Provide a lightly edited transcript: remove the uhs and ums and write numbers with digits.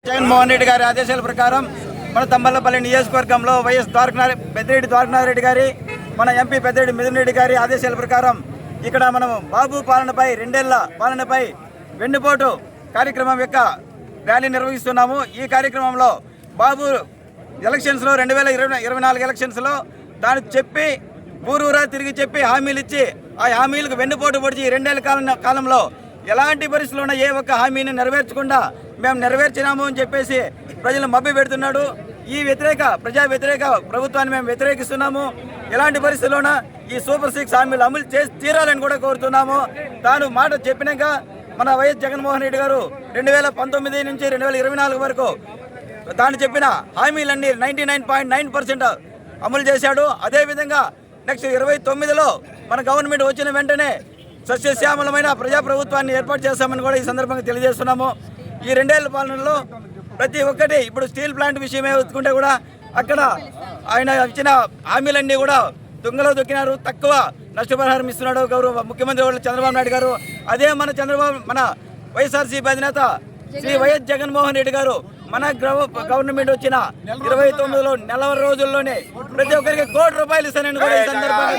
జగన్మోహన్ రెడ్డి గారి ఆదేశాల ప్రకారం మన తంబలపల్లి నియోజకవర్గంలో వైఎస్ పెద్దిరెడ్డి ద్వారకానాథరెడ్డి గారి మన ఎంపీ పెద్దిరెడ్డి మిథున్ రెడ్డి గారి ఆదేశాల ప్రకారం ఇక్కడ మనం బాబు పాలనపై 2 ఏళ్ల పాలనపై వెన్నుపోటు కార్యక్రమం యొక్క ర్యాలీ నిర్వహిస్తున్నాము. ఈ కార్యక్రమంలో బాబు ఎలక్షన్స్లో 2024 ఎలక్షన్స్లో దాన్ని చెప్పి ఊరూరా తిరిగి చెప్పి హామీలు ఇచ్చి ఆ హామీలకు వెన్నుపోటు పొడిచి 2 ఏళ్ల కాలంలో ఎలాంటి పరిస్థితుల్లో ఏ ఒక్క హామీని నెరవేర్చకుండా మేము నెరవేర్చినాము అని చెప్పేసి ప్రజలు మభ్య పెడుతున్నాడు. ఈ ప్రజా వ్యతిరేక ప్రభుత్వాన్ని మేము వ్యతిరేకిస్తున్నాము. ఎలాంటి పరిస్థితుల్లోనా ఈ సూపర్ 6 హామీలు అమలు చేసి తీరాలని కూడా కోరుతున్నాము. తాను మాట చెప్పినాక మన వైఎస్ జగన్మోహన్ రెడ్డి గారు 2019 నుంచి 2024 వరకు తాను చెప్పిన హామీలన్నీ 99.9% అమలు చేశాడు. అదేవిధంగా నెక్స్ట్ 29లో మన గవర్నమెంట్ వచ్చిన వెంటనే సస్యశ్యామలమైన ప్రజాప్రభుత్వాన్ని ఏర్పాటు చేస్తామని కూడా ఈ సందర్భంగా తెలియజేస్తున్నాము. ఈ 2 ఏళ్ల పాలనలో ప్రతి ఒక్కటి ఇప్పుడు స్టీల్ ప్లాంట్ విషయమే వచ్చుకుంటే కూడా అక్కడ ఆయన ఇచ్చిన హామీలన్నీ కూడా తుంగలో దొక్కినారు. తక్కువ నష్టపరిహారం ఇస్తున్నాడు గౌరవ ముఖ్యమంత్రి వాళ్ళు చంద్రబాబు నాయుడు గారు. అదే మన వైఎస్ఆర్సీపీ అధినేత శ్రీ వైఎస్ జగన్మోహన్ రెడ్డి గారు మన గవర్నమెంట్ వచ్చిన 29లో నెల రోజుల్లోనే ప్రతి ఒక్కరికి ₹1 కోటి ఇస్తానని కూడా ఈ సందర్భంగా